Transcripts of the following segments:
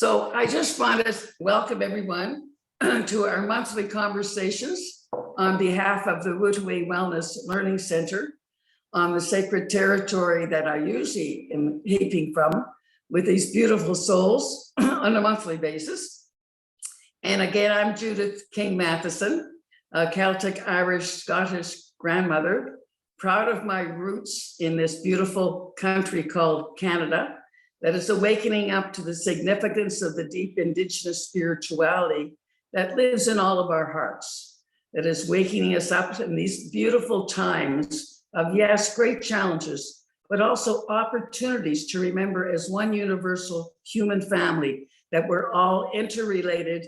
So I just want to welcome everyone to our monthly conversations on behalf of the Wutaway Wellness Learning Center on the sacred territory that I usually am heaping from with these beautiful souls on a monthly basis. And again, I'm Judith King Matheson, a Celtic, Irish, Scottish grandmother, proud of my roots in this beautiful country called Canada, that is awakening up to the significance of the deep indigenous spirituality that lives in all of our hearts, that is waking us up in these beautiful times of, yes, great challenges, but also opportunities to remember as one universal human family that we're all interrelated,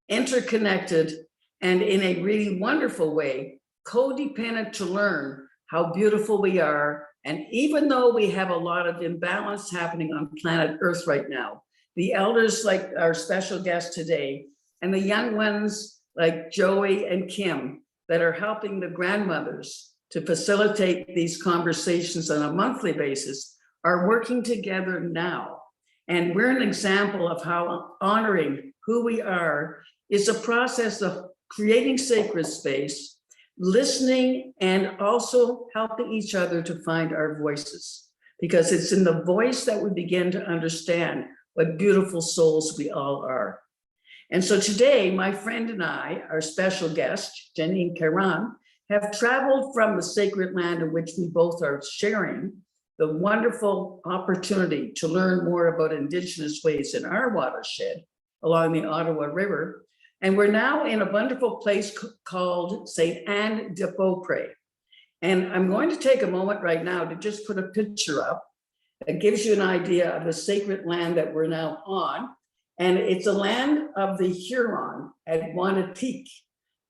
interconnected, and in a really wonderful way, codependent to learn how beautiful we are. And even though we have a lot of imbalance happening on planet Earth right now, the elders like our special guest today, and the young ones like Joey and Kim that are helping the grandmothers to facilitate these conversations on a monthly basis are working together now. And we're an example of how honoring who we are is a process of creating sacred space, listening, and also helping each other to find our voices, because it's in the voice that we begin to understand what beautiful souls we all are. And so today, my friend and I, our special guest, Janine Caron, have traveled from the sacred land in which we both are sharing the wonderful opportunity to learn more about Indigenous ways in our watershed along the Ottawa River. And we're now in a wonderful place called St. Anne de Beaupré. And I'm going to take a moment right now to just put a picture up that gives you an idea of the sacred land that we're now on. And it's a land of the Huron at Guanatique.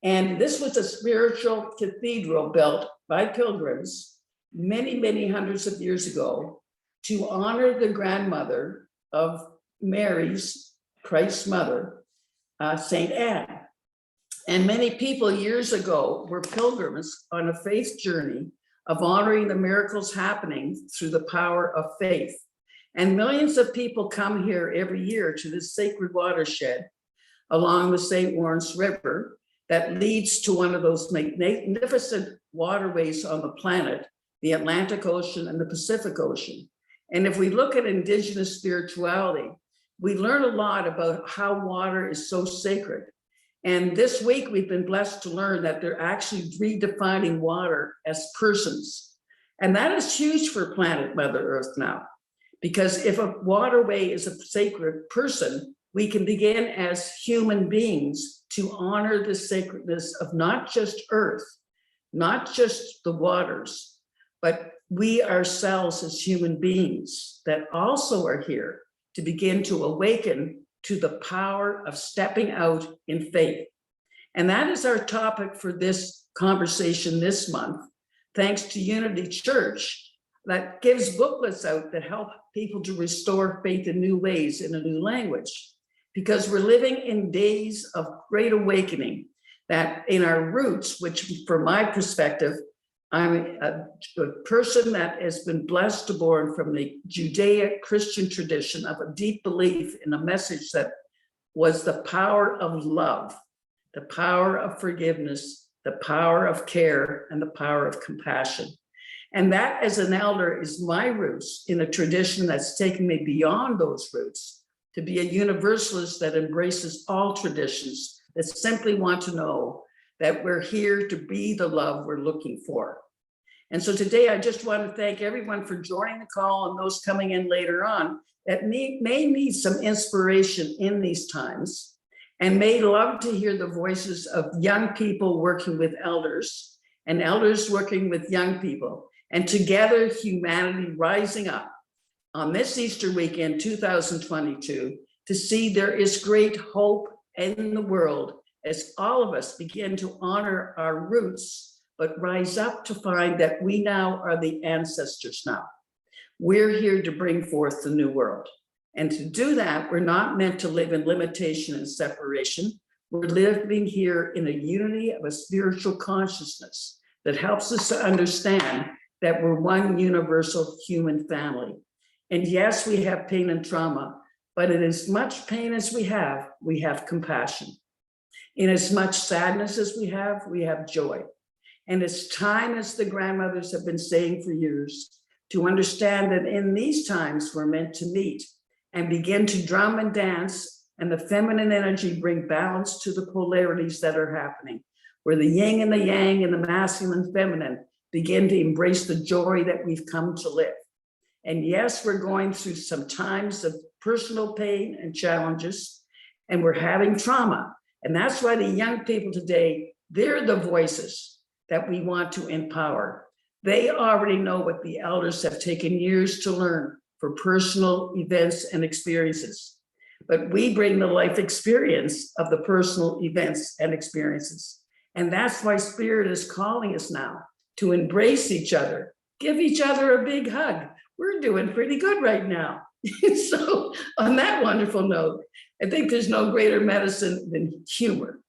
And this was a spiritual cathedral built by pilgrims many, many hundreds of years ago to honor the grandmother of Mary's, Christ's mother, St. Anne. And many people years ago were pilgrims on a faith journey of honoring the miracles happening through the power of faith. And millions of people come here every year to this sacred watershed along the St. Lawrence River that leads to one of those magnificent waterways on the planet, the Atlantic Ocean and the Pacific Ocean. And if we look at Indigenous spirituality, we learn a lot about how water is so sacred. And this week, we've been blessed to learn that they're actually redefining water as persons. And that is huge for planet Mother Earth now, because if a waterway is a sacred person, we can begin as human beings to honor the sacredness of not just Earth, not just the waters, but we ourselves as human beings that also are here to begin to awaken to the power of stepping out in faith. And that is our topic for this conversation this month, thanks to Unity Church that gives booklets out that help people to restore faith in new ways in a new language. Because we're living in days of great awakening, that in our roots, which from my perspective, I'm a person that has been blessed to born from the Judeo-Christian tradition of a deep belief in a message that was the power of love, the power of forgiveness, the power of care, and the power of compassion. And that, as an elder, is my roots in a tradition that's taken me beyond those roots to be a universalist that embraces all traditions, that simply want to know that we're here to be the love we're looking for. And so today, I just want to thank everyone for joining the call and those coming in later on that may need some inspiration in these times and may love to hear the voices of young people working with elders and elders working with young people, and together humanity rising up on this Easter weekend, 2022, to see there is great hope in the world as all of us begin to honor our roots, but rise up to find that we now are the ancestors now. We're here to bring forth the new world. And to do that, we're not meant to live in limitation and separation. We're living here in a unity of a spiritual consciousness that helps us to understand that we're one universal human family. And yes, we have pain and trauma, But in as much pain as we have compassion. In as much sadness as we have joy. And it's time, as the grandmothers have been saying for years, to understand that in these times we're meant to meet and begin to drum and dance, and the feminine energy bring balance to the polarities that are happening, where the yin and the yang and the masculine and feminine begin to embrace the joy that we've come to live. And yes, we're going through some times of personal pain and challenges, and we're having trauma. And that's why the young people today, they're the voices that we want to empower. They already know what the elders have taken years to learn for personal events and experiences. But we bring the life experience of the personal events and experiences. And that's why Spirit is calling us now to embrace each other, give each other a big hug. We're doing pretty good right now. So on that wonderful note, I think there's no greater medicine than humor.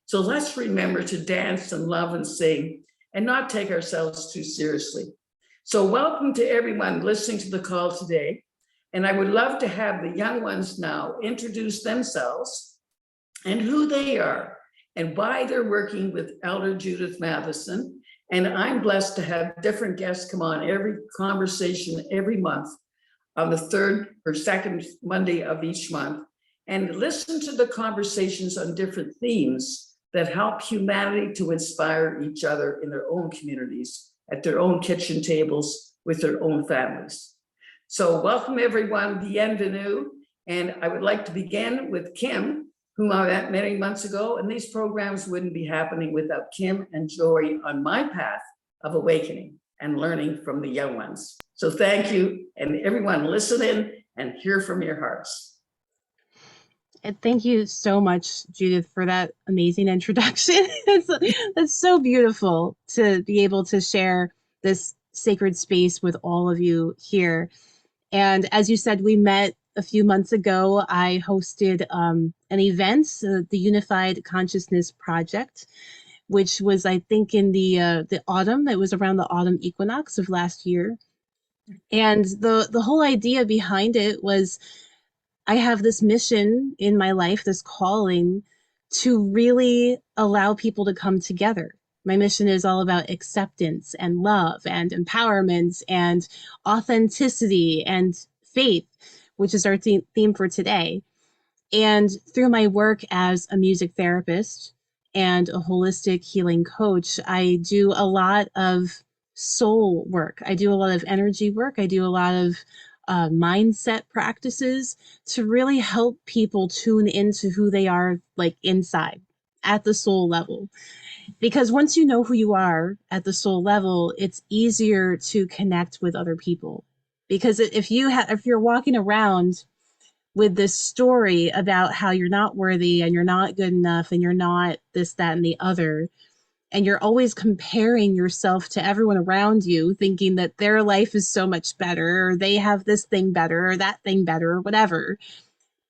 So let's remember to dance and love and sing and not take ourselves too seriously. So welcome to everyone listening to the call today. And I would love to have the young ones now introduce themselves and who they are and why they're working with Elder Judith Matheson. And I'm blessed to have different guests come on every conversation every month on the third or second Monday of each month, and listen to the conversations on different themes that help humanity to inspire each other in their own communities, at their own kitchen tables, with their own families. So welcome everyone, bienvenue. And I would like to begin with Kim, whom I met many months ago, and these programs wouldn't be happening without Kim and Joy on my path of awakening and learning from the young ones. So thank you, and everyone listen in and hear from your hearts. And thank you so much, Judith, for that amazing introduction. That's so beautiful to be able to share this sacred space with all of you here. And as you said, we met a few months ago. I hosted an event, the Unified Consciousness Project, which was, I think, in the autumn. It was around the autumn equinox of last year. And the whole idea behind it was, I have this mission in my life, this calling to really allow people to come together. My mission is all about acceptance and love and empowerment and authenticity and faith, which is our theme for today. And through my work as a music therapist and a holistic healing coach, I do a lot of soul work. I do a lot of energy work. I do a lot of mindset practices to really help people tune into who they are, like inside at the soul level. Because once you know who you are at the soul level, it's easier to connect with other people. Because if you're walking around with this story about how you're not worthy and you're not good enough and you're not this, that, and the other, and you're always comparing yourself to everyone around you, thinking that their life is so much better, or they have this thing better, or that thing better, or whatever,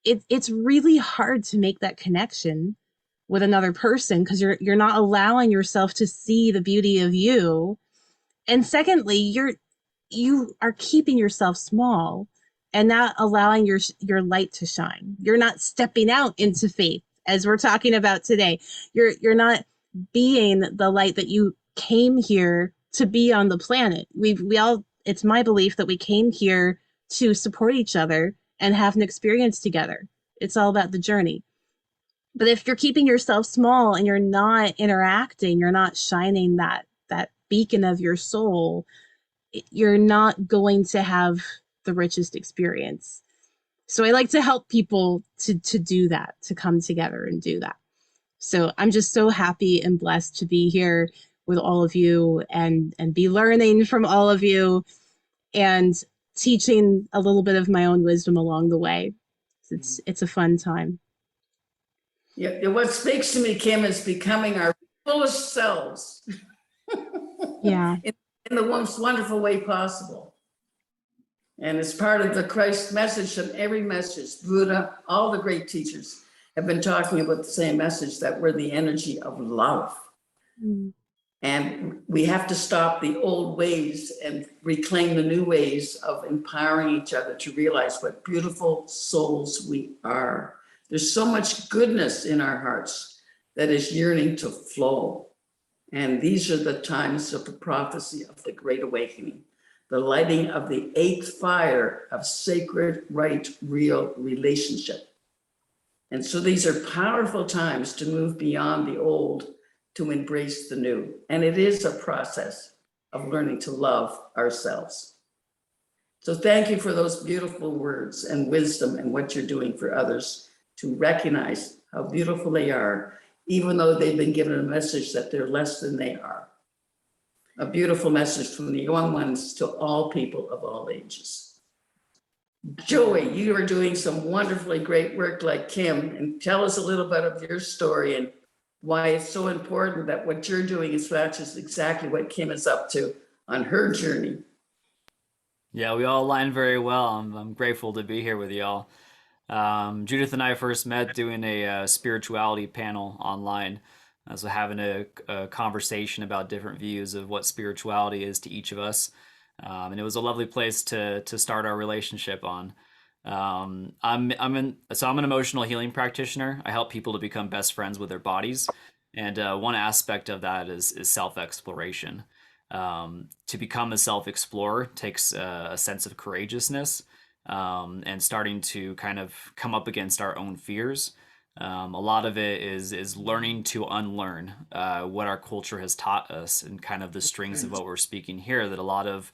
it's really hard to make that connection with another person because you're not allowing yourself to see the beauty of you. And secondly, you are keeping yourself small and not allowing your light to shine. You're not stepping out into faith, as we're talking about today. You're not being the light that you came here to be on the planet. We all, it's my belief that we came here to support each other and have an experience together. It's all about the journey. But if you're keeping yourself small and you're not interacting, you're not shining that beacon of your soul, you're not going to have the richest experience. So I like to help people to do that, to come together and do that. So I'm just so happy and blessed to be here with all of you and be learning from all of you and teaching a little bit of my own wisdom along the way. It's a fun time. Yeah, what speaks to me, Kim, is becoming our fullest selves. Yeah. In the most wonderful way possible. And it's part of the Christ message, and every message, Buddha, all the great teachers have been talking about the same message, that we're the energy of love. And we have to stop the old ways and reclaim the new ways of empowering each other to realize what beautiful souls we are. There's so much goodness in our hearts that is yearning to flow. And these are the times of the prophecy of the Great Awakening, the lighting of the eighth fire of sacred, right, real relationship. And so these are powerful times to move beyond the old to embrace the new. And it is a process of learning to love ourselves. So thank you for those beautiful words and wisdom and what you're doing for others to recognize how beautiful they are, even though they've been given a message that they're less than they are. A beautiful message from the young ones to all people of all ages. Joey, you are doing some wonderfully great work like Kim, and tell us a little bit of your story and why it's so important that what you're doing is matches exactly what Kim is up to on her journey. Yeah, we all align very well. I'm grateful to be here with y'all. Judith and I first met doing a spirituality panel online. So having a conversation about different views of what spirituality is to each of us. And it was a lovely place to start our relationship on. I'm an emotional healing practitioner. I help people to become best friends with their bodies. And one aspect of that is self-exploration. To become a self-explorer takes a sense of courageousness, and starting to kind of come up against our own fears. A lot of it is learning to unlearn what our culture has taught us, and kind of the strings of what we're speaking here, that a lot of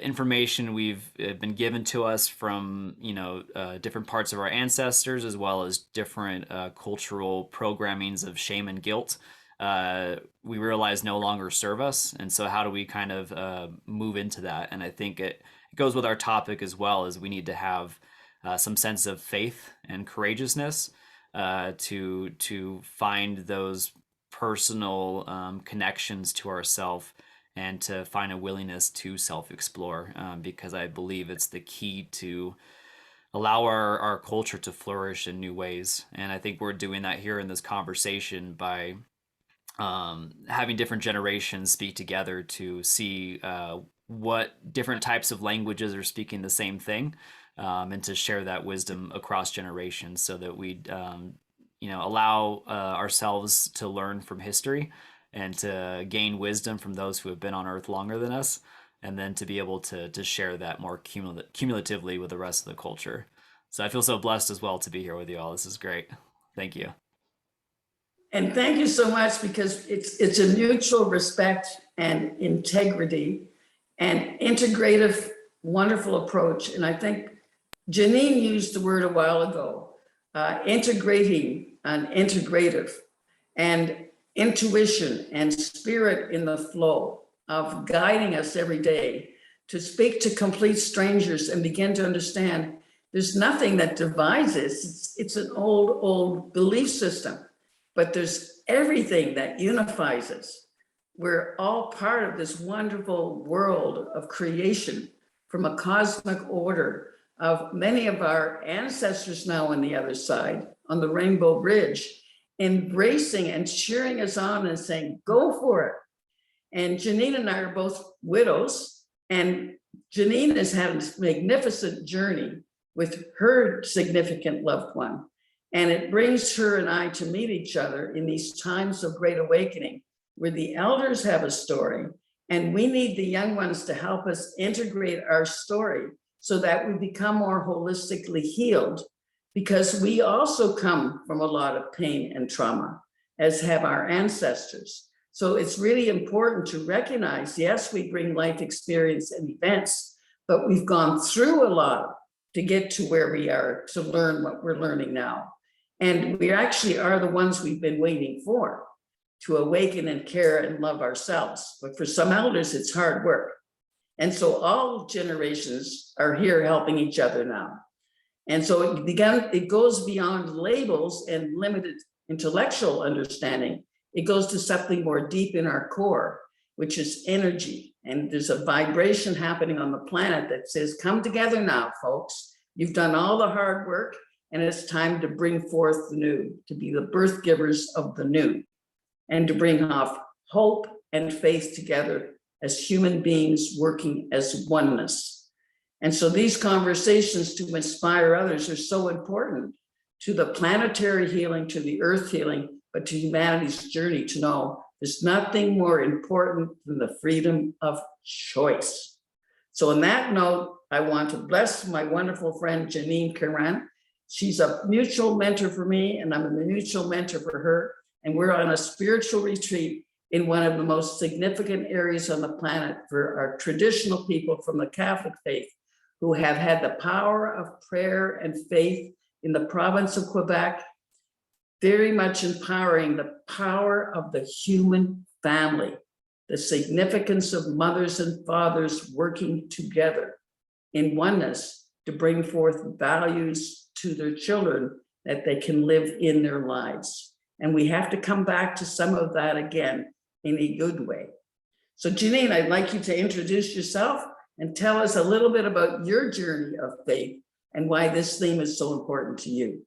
information we've been given to us from different parts of our ancestors, as well as different cultural programmings of shame and guilt, we realize no longer serve us. And so how do we kind of move into that? And I think it goes with our topic as well, as we need to have some sense of faith and courageousness to find those personal connections to ourself, and to find a willingness to self-explore, because I believe it's the key to allow our culture to flourish in new ways. And I think we're doing that here in this conversation by having different generations speak together to see what different types of languages are speaking the same thing, and to share that wisdom across generations, so that we allow ourselves to learn from history and to gain wisdom from those who have been on earth longer than us, and then to be able to share that more cumulatively with the rest of the culture. So I feel so blessed as well to be here with you all. This is great. Thank you. And thank you so much, because it's a mutual respect and integrity and integrative, wonderful approach. And I think Janine used the word a while ago, integrating and integrative, and intuition and spirit in the flow of guiding us every day to speak to complete strangers and begin to understand there's nothing that divides us. It's an old belief system, but there's everything that unifies us. We're all part of this wonderful world of creation from a cosmic order of many of our ancestors now on the other side, on the Rainbow Bridge, embracing and cheering us on and saying, go for it. And Janine and I are both widows, and Janine has had a magnificent journey with her significant loved one. And it brings her and I to meet each other in these times of great awakening, where the elders have a story, and we need the young ones to help us integrate our story so that we become more holistically healed, because we also come from a lot of pain and trauma, as have our ancestors. So it's really important to recognize, yes, we bring life experience and events, but we've gone through a lot to get to where we are, to learn what we're learning now. And we actually are the ones we've been waiting for, to awaken and care and love ourselves. But for some elders, it's hard work. And so all generations are here helping each other now. And so it goes beyond labels and limited intellectual understanding. It goes to something more deep in our core, which is energy. And there's a vibration happening on the planet that says, come together now, folks. You've done all the hard work, and it's time to bring forth the new, to be the birth givers of the new, and to bring off hope and faith together as human beings working as oneness. And so these conversations to inspire others are so important to the planetary healing, to the earth healing, but to humanity's journey to know there's nothing more important than the freedom of choice. So on that note, I want to bless my wonderful friend, Janine Caron. She's a mutual mentor for me, and I'm a mutual mentor for her. And we're on a spiritual retreat in one of the most significant areas on the planet for our traditional people from the Catholic faith who have had the power of prayer and faith in the province of Quebec, very much empowering the power of the human family, the significance of mothers and fathers working together in oneness to bring forth values to their children that they can live in their lives. And we have to come back to some of that again in a good way. So Janine, I'd like you to introduce yourself and tell us a little bit about your journey of faith and why this theme is so important to you.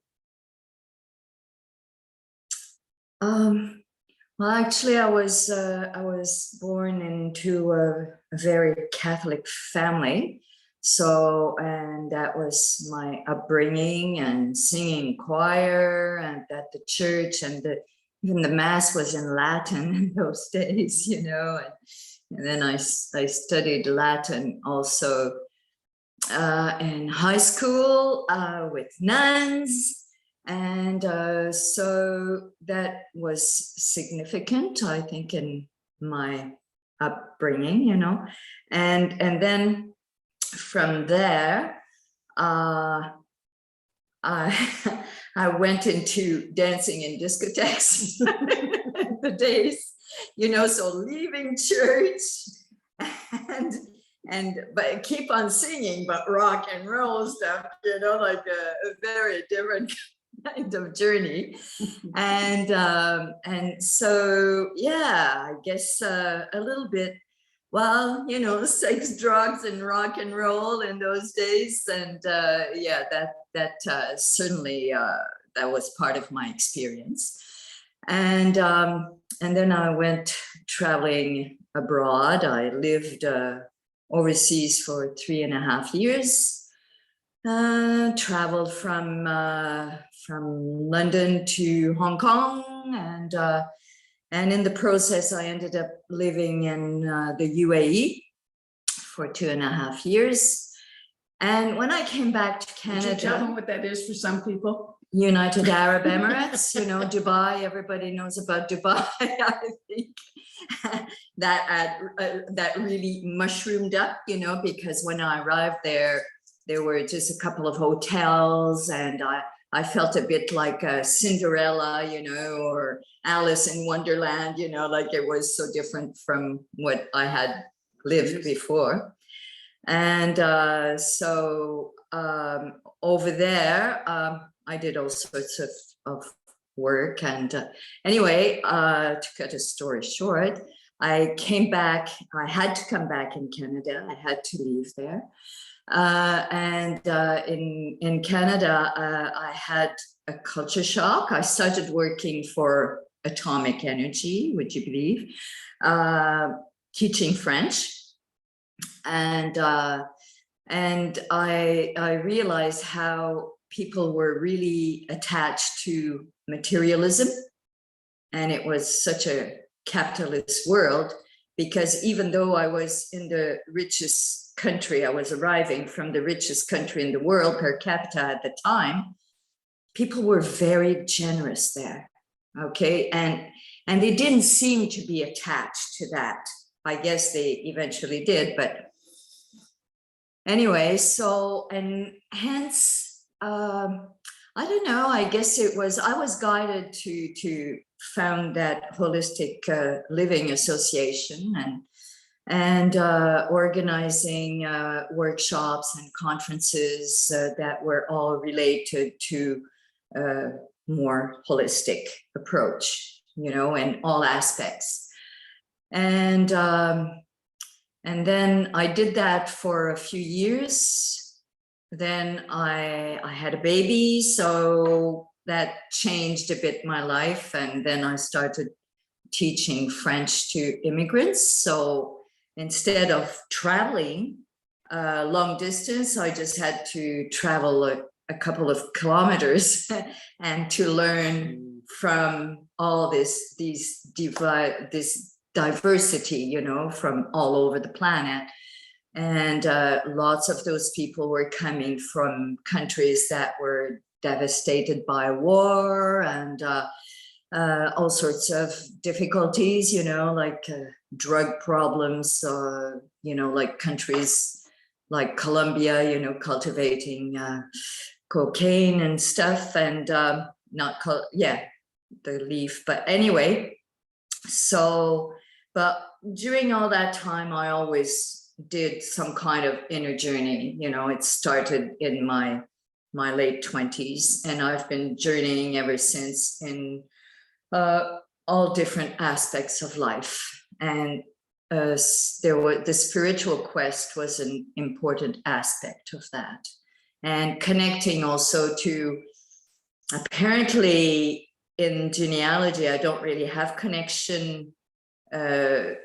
Well, actually, I was born into a very Catholic family. So, and that was my upbringing and singing choir and at the church, and even the mass was in Latin in those days, you know. And then I studied Latin also in high school with nuns. And so that was significant, I think, in my upbringing, you know. And then from there, I went into dancing in discotheques the days, you know, so leaving church and but keep on singing, but rock and roll stuff, you know, like a very different kind of journey. And so, yeah, I guess a little bit, well, you know, sex, drugs, and rock and roll in those days. And yeah, that certainly, that was part of my experience. And then I went traveling abroad. I lived overseas for 3.5 years. Traveled from London to Hong Kong, and in the process, I ended up living in the UAE for 2.5 years. And when I came back to Canada, Would you tell them what that is for some people? United Arab Emirates, you know, Dubai. Everybody knows about Dubai. I think that really mushroomed up, you know, because when I arrived there were just a couple of hotels, and I felt a bit like Cinderella, you know, or Alice in Wonderland, you know, like it was so different from what I had lived before. And so over there, I did all sorts of work. And anyway, to cut a story short, I came back. I had to come back in Canada. I had to leave there. And in Canada, I had a culture shock. I started working for Atomic Energy, would you believe, teaching French. And I realized how people were really attached to materialism. And it was such a capitalist world, because even though I was in the richest country, I was arriving from the richest country in the world per capita at the time, people were very generous there, okay? And they didn't seem to be attached to that. I guess they eventually did, but anyway, so, and hence, I don't know, I guess I was guided to found that Holistic Living Association and organizing workshops and conferences that were all related to a more holistic approach, you know, in all aspects. And then I did that for a few years. Then I had a baby, so that changed a bit my life. And then I started teaching French to immigrants. So instead of traveling long distance, I just had to travel a couple of kilometers and to learn from all this diversity, you know, from all over the planet. And lots of those people were coming from countries that were devastated by war and all sorts of difficulties, you know, like drug problems, you know, like countries like Colombia, you know, cultivating cocaine and stuff, and the leaf. But anyway, so, but during all that time, I always did some kind of inner journey. You know, it started in my late 20s, and I've been journeying ever since in all different aspects of life. And the spiritual quest was an important aspect of that, and connecting also to, apparently in genealogy, I don't really have connection, a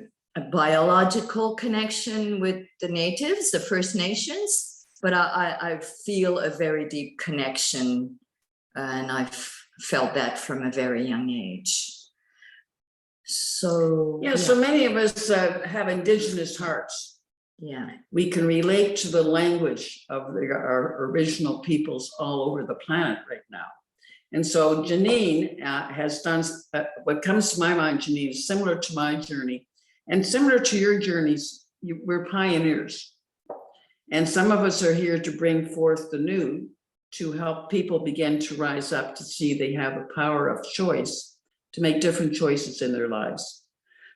biological connection with the natives, the First Nations, but I feel a very deep connection, and I've felt that from a very young age. So Yeah, so many of us have indigenous hearts. yeah, We can relate to the language of our original peoples all over the planet right now. And so Janine has done, what comes to my mind, Janine, is similar to my journey and similar to your journeys. We're pioneers. And some of us are here to bring forth the new, to help people begin to rise up, to see they have a power of choice to make different choices in their lives.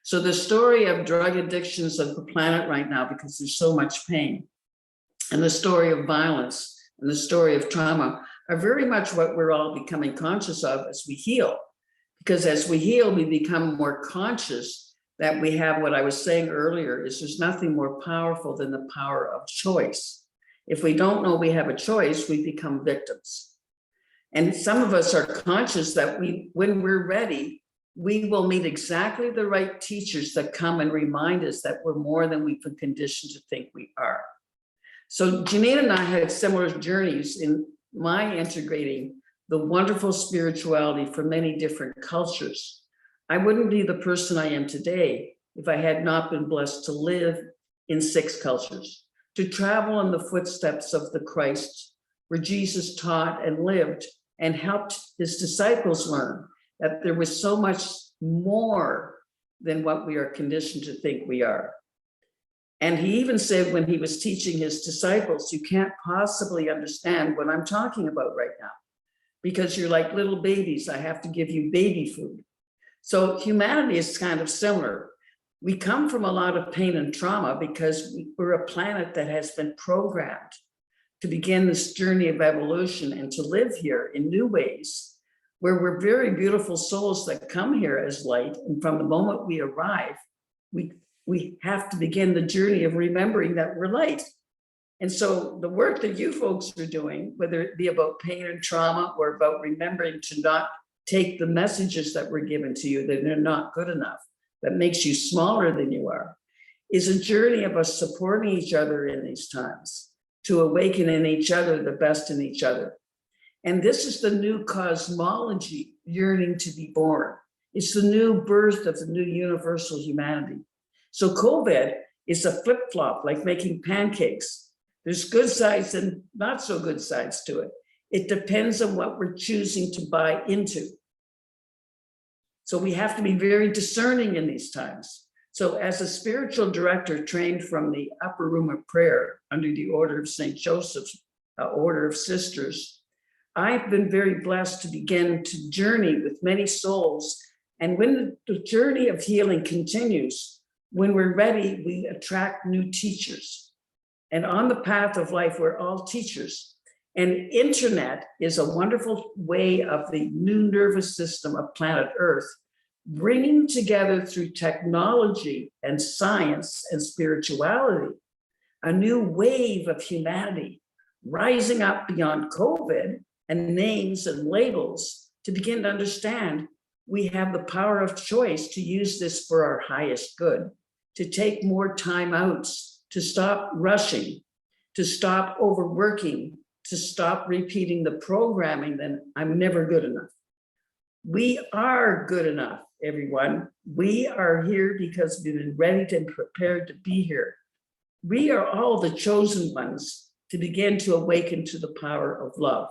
So the story of drug addictions of the planet right now, because there's so much pain, and the story of violence and the story of trauma are very much what we're all becoming conscious of as we heal. Because as we heal, we become more conscious that we have, what I was saying earlier, is there's nothing more powerful than the power of choice. If we don't know we have a choice, we become victims. And some of us are conscious that when we're ready, we will meet exactly the right teachers that come and remind us that we're more than we've been conditioned to think we are. So Janine and I had similar journeys in my integrating the wonderful spirituality from many different cultures. I wouldn't be the person I am today if I had not been blessed to live in 6 cultures, to travel in the footsteps of the Christ, where Jesus taught and lived and helped his disciples learn that there was so much more than what we are conditioned to think we are. And he even said when he was teaching his disciples, you can't possibly understand what I'm talking about right now, because you're like little babies. I have to give you baby food. So humanity is kind of similar. We come from a lot of pain and trauma because we're a planet that has been programmed to begin this journey of evolution and to live here in new ways, where we're very beautiful souls that come here as light. And from the moment we arrive, we have to begin the journey of remembering that we're light. And so the work that you folks are doing, whether it be about pain and trauma or about remembering to not take the messages that were given to you, that they're not good enough, that makes you smaller than you are, is a journey of us supporting each other in these times, to awaken in each other the best in each other. And this is the new cosmology yearning to be born. It's the new birth of the new universal humanity. So COVID is a flip-flop, like making pancakes. There's good sides and not so good sides to it. It depends on what we're choosing to buy into. So we have to be very discerning in these times. So as a spiritual director trained from the upper room of prayer under the order of St. Joseph's order of sisters, I've been very blessed to begin to journey with many souls. And when the journey of healing continues, when we're ready, we attract new teachers. And on the path of life, we're all teachers. And internet is a wonderful way of the new nervous system of planet Earth, bringing together through technology and science and spirituality, a new wave of humanity rising up beyond COVID and names and labels to begin to understand we have the power of choice to use this for our highest good. to take more time outs, to stop rushing, to stop overworking, to stop repeating the programming that I'm never good enough. We are good enough, everyone. We are here because we've been ready and prepared to be here. We are all the chosen ones to begin to awaken to the power of love.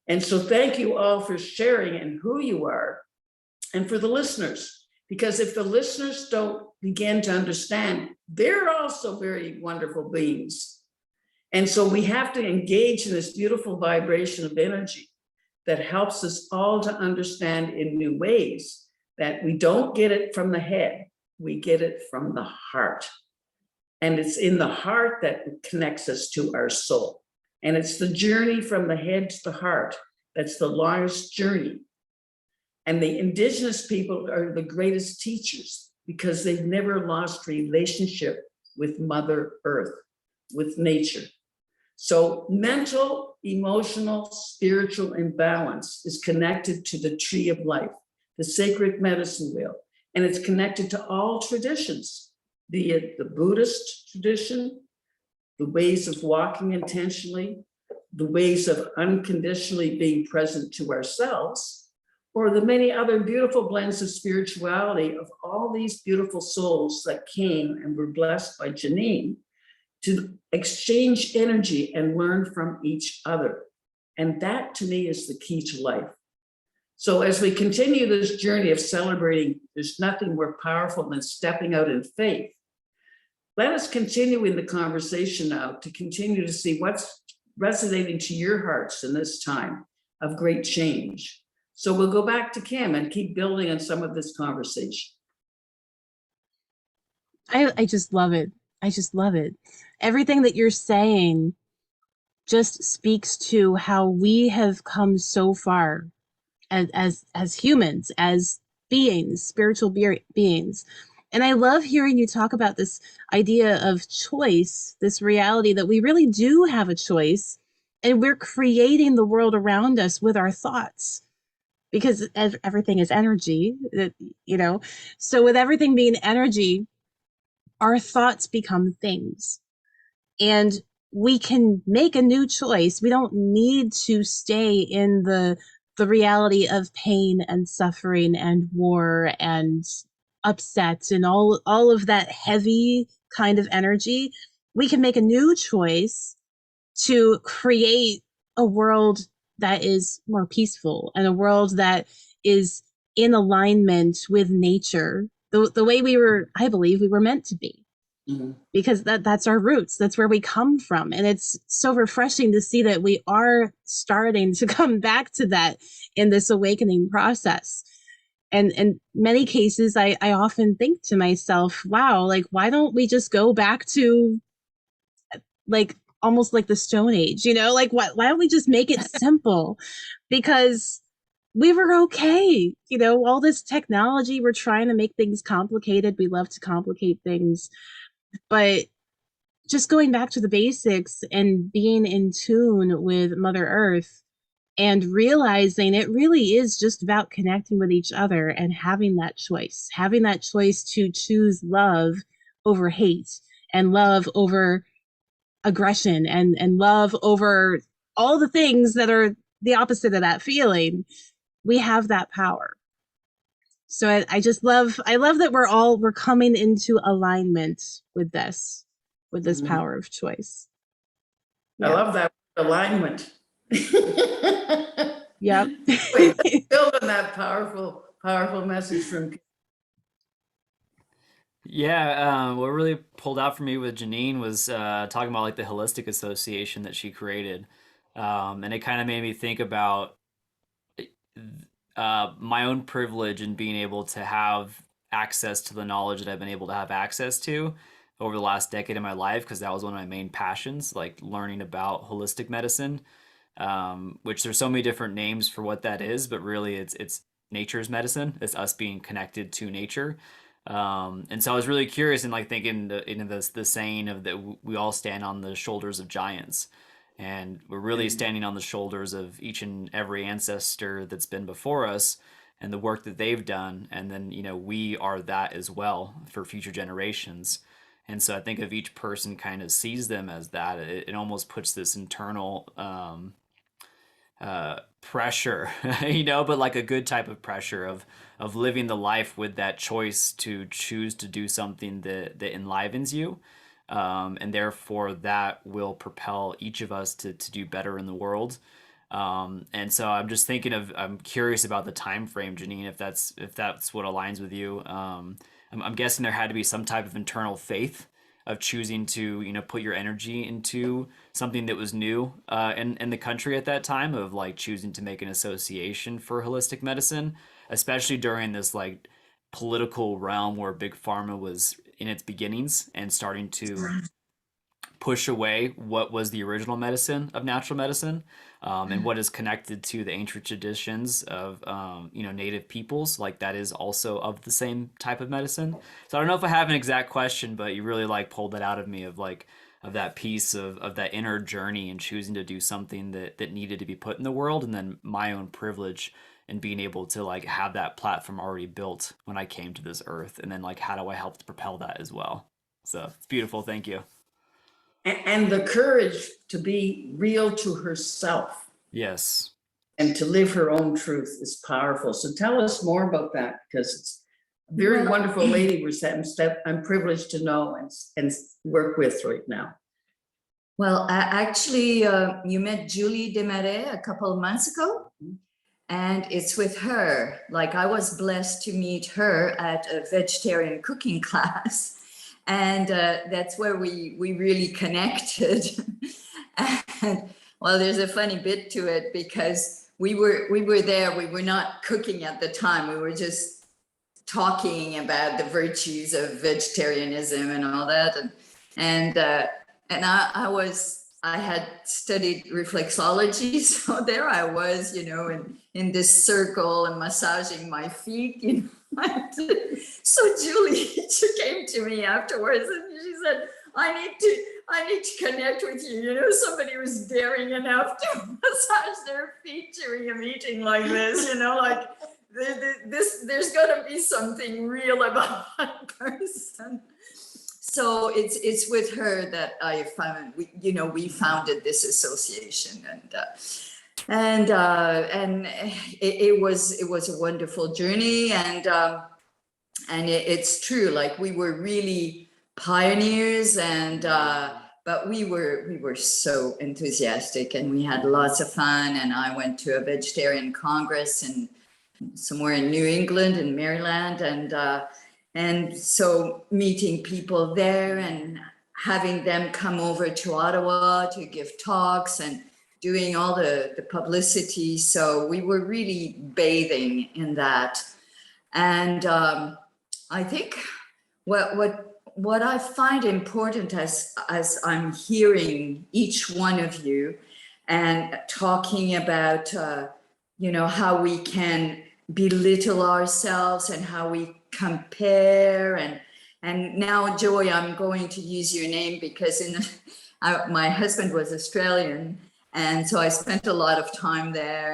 And so thank you all for sharing and who you are, and for the listeners, because if the listeners don't begin to understand, they're also very wonderful beings. And so we have to engage in this beautiful vibration of energy that helps us all to understand in new ways that we don't get it from the head, we get it from the heart. And it's in the heart that connects us to our soul. And it's the journey from the head to the heart that's the longest journey. And the indigenous people are the greatest teachers because they've never lost relationship with Mother Earth, with nature. So mental, emotional, spiritual imbalance is connected to the tree of life, the sacred medicine wheel, and it's connected to all traditions, be it the Buddhist tradition, the ways of walking intentionally, the ways of unconditionally being present to ourselves, or the many other beautiful blends of spirituality of all these beautiful souls that came and were blessed by Janine to exchange energy and learn from each other. And that to me is the key to life. So as we continue this journey of celebrating, there's nothing more powerful than stepping out in faith. Let us continue in the conversation now to continue to see what's resonating to your hearts in this time of great change. So we'll go back to Kim and keep building on some of this conversation. I just love it. I just love it. Everything that you're saying just speaks to how we have come so far as humans, as beings, spiritual beings. And I love hearing you talk about this idea of choice, this reality that we really do have a choice, and we're creating the world around us with our thoughts, because everything is energy, so with everything being energy, our thoughts become things, and we can make a new choice. We don't need to stay in the reality of pain and suffering and war and upset and all of that heavy kind of energy. We can make a new choice to create a world that is more peaceful and a world that is in alignment with nature, the way I believe we were meant to be. Mm-hmm. Because that's our roots. That's where we come from. And it's so refreshing to see that we are starting to come back to that in this awakening process. And in many cases, I often think to myself, wow, like, why don't we just go back to like almost like the Stone Age, like why don't we just make it simple? Because we were okay. All this technology, we're trying to make things complicated. We love to complicate things. But just going back to the basics and being in tune with Mother Earth and realizing it really is just about connecting with each other and having that choice to choose love over hate and love over aggression and love over all the things that are the opposite of that feeling. We have that power. So I love that we're coming into alignment with this mm-hmm. power of choice. Yeah. I love that alignment. Yep. Build on that powerful message from. Yeah, what really pulled out for me with Janine was talking about like the holistic association that she created, and it kind of made me think about my own privilege in being able to have access to the knowledge that I've been able to have access to over the last decade of my life, because that was one of my main passions, like learning about holistic medicine, which there's so many different names for what that is, but really it's nature's medicine. It's us being connected to nature. And so I was really curious and like thinking the saying of that we all stand on the shoulders of giants, and we're really standing on the shoulders of each and every ancestor that's been before us. and the work that they've done. And then, you know, we are that as well for future generations. And so I think if each person kind of sees them as that, it almost puts this internal pressure, you know, but like a good type of pressure of living the life with that choice to choose to do something that enlivens you. And therefore that will propel each of us to do better in the world. And so I'm curious about the time frame, Janine, if that's what aligns with you. I'm guessing there had to be some type of internal faith of choosing to, you know, put your energy into something that was new in the country at that time, of like choosing to make an association for holistic medicine, especially during this like political realm where big pharma was in its beginnings and starting to push away what was the original medicine of natural medicine, and what is connected to the ancient traditions of you know, native peoples, like that is also of the same type of medicine. So I don't know if I have an exact question, but you really like pulled that out of me, of like of that piece of that inner journey and choosing to do something that needed to be put in the world, and then my own privilege and being able to like have that platform already built when I came to this earth, and then like how do I help to propel that as well. So it's beautiful. Thank you. And the courage to be real to herself Yes. and to live her own truth is powerful. So tell us more about that, because it's a very Well, wonderful lady I'm privileged to know and work with right now. Well, actually, you met Julie Desmarais a couple of months ago, and it's with her. Like, I was blessed to meet her at a vegetarian cooking class, and that's where we really connected. And well, there's a funny bit to it, because we were there. We were not cooking at the time. We were just talking about the virtues of vegetarianism and all that, and I had studied reflexology, so there I was, you know, in this circle and massaging my feet, you know. So Julie, she came to me afterwards and she said, I need to connect with you. You know, somebody was daring enough to massage their feet during a meeting like this, you know, like there's got to be something real about that person. So it's with her that I found, we founded this association, and it was a wonderful journey, and it's true, like we were really pioneers, and but we were so enthusiastic, and we had lots of fun, and I went to a vegetarian congress and somewhere in New England, in Maryland, and so meeting people there and having them come over to Ottawa to give talks and doing all the publicity. So we were really bathing in that. And I think what I find important as I'm hearing each one of you and talking about, how we can belittle ourselves and how we compare, and now, Joy, I'm going to use your name because my husband was Australian, and so I spent a lot of time there,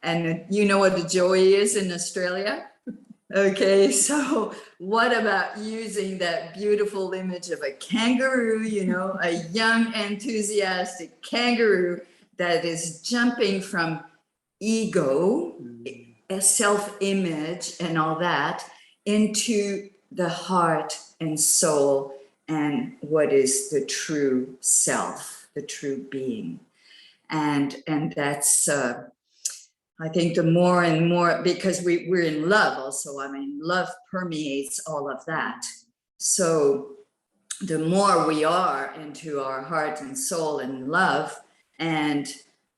and you know what a joy is in Australia? Okay, so what about using that beautiful image of a kangaroo, a young, enthusiastic kangaroo that is jumping from ego, self-image and all that, into the heart and soul and what is the true self, the true being. And that's, I think the more and more, because we're in love also, love permeates all of that. So the more we are into our heart and soul and love, and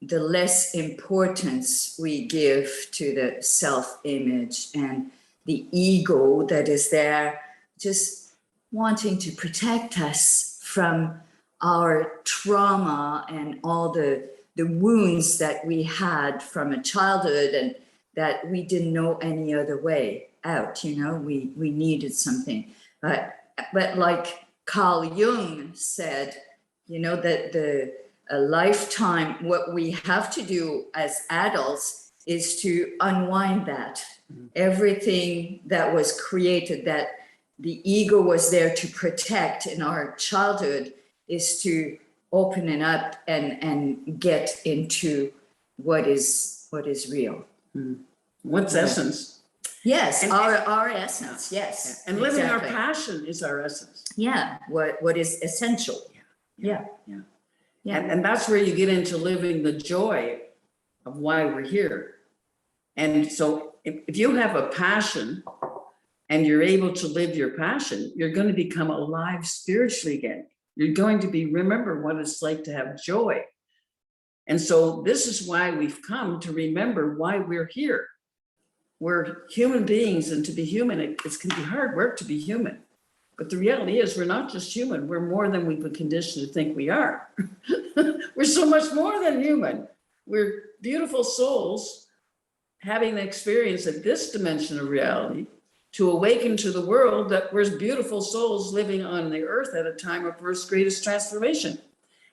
the less importance we give to the self-image and the ego that is there, just wanting to protect us from our trauma and all the wounds that we had from a childhood, and that we didn't know any other way out. We needed something. But like Carl Jung said, that a lifetime, what we have to do as adults is to unwind that. Everything that was created, that the ego was there to protect in our childhood, is to open it up and get into what is real. What's essence? Yes, And- our essence. Yes, And living our exactly. passion is our essence. Yeah, what is essential. Yeah. Yeah. And that's where you get into living the joy of why we're here. And so if you have a passion and you're able to live your passion, you're going to become alive spiritually again. You're going to remember what it's like to have joy. And so this is why we've come to remember why we're here. We're human beings, and to be human, it's going to be hard work to be human. But the reality is we're not just human, we're more than we've been conditioned to think we are. We're so much more than human. We're beautiful souls having an experience at this dimension of reality to awaken to the world that we're beautiful souls living on the earth at a time of Earth's greatest transformation.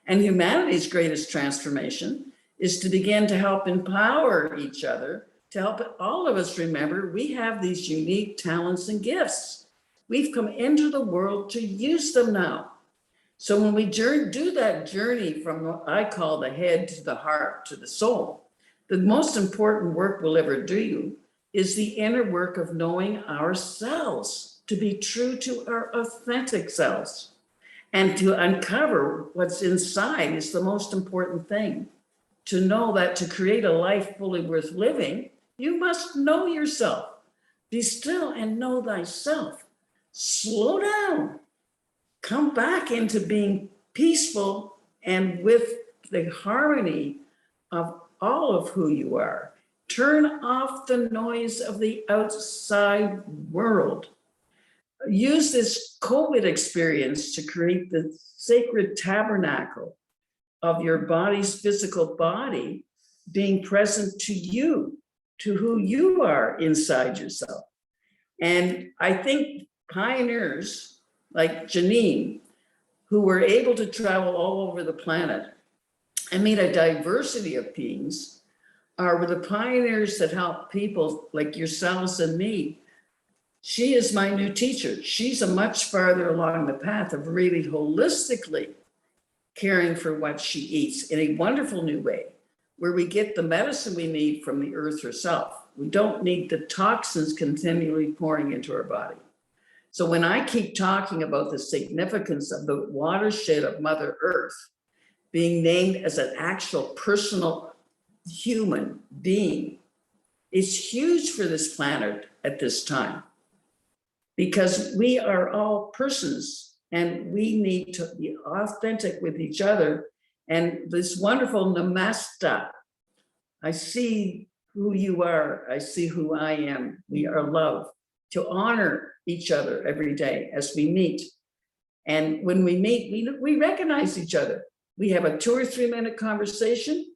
And humanity's greatest transformation is to begin to help empower each other, to help all of us remember we have these unique talents and gifts. We've come into the world to use them now. So when we do that journey from what I call the head to the heart to the soul, the most important work we'll ever do is the inner work of knowing ourselves, to be true to our authentic selves. And to uncover what's inside is the most important thing. To know that to create a life fully worth living, you must know yourself. Be still and know thyself. Slow down. Come back into being peaceful and with the harmony of all of who you are. Turn off the noise of the outside world. Use this COVID experience to create the sacred tabernacle of your body's physical body being present to you, to who you are inside yourself. And I think pioneers like Janine, who were able to travel all over the planet and meet a diversity of beings, are the pioneers that help people like yourselves and me. She is my new teacher. She's a much farther along the path of really holistically caring for what she eats in a wonderful new way, where we get the medicine we need from the earth herself. We don't need the toxins continually pouring into our body. So when I keep talking about the significance of the watershed of Mother Earth being named as an actual personal human being, it's huge for this planet at this time, because we are all persons and we need to be authentic with each other. And this wonderful namaste, I see who you are, I see who I am, we are love, to honor each other every day as we meet. And when we meet, we recognize each other. We have a 2 or 3 minute conversation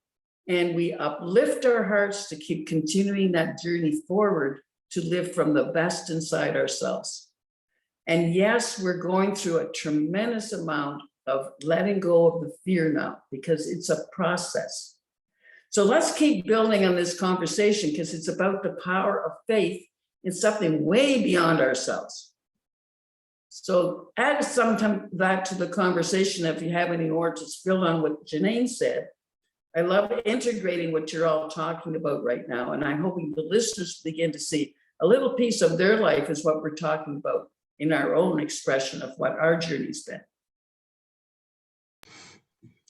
and we uplift our hearts to keep continuing that journey forward to live from the best inside ourselves. And yes, we're going through a tremendous amount of letting go of the fear now, because it's a process. So let's keep building on this conversation, because it's about the power of faith in something way beyond ourselves. So add some that to the conversation if you have any more to spill on what Janine said. I love integrating what you're all talking about right now, and I'm hoping the listeners begin to see a little piece of their life is what we're talking about in our own expression of what our journey's been.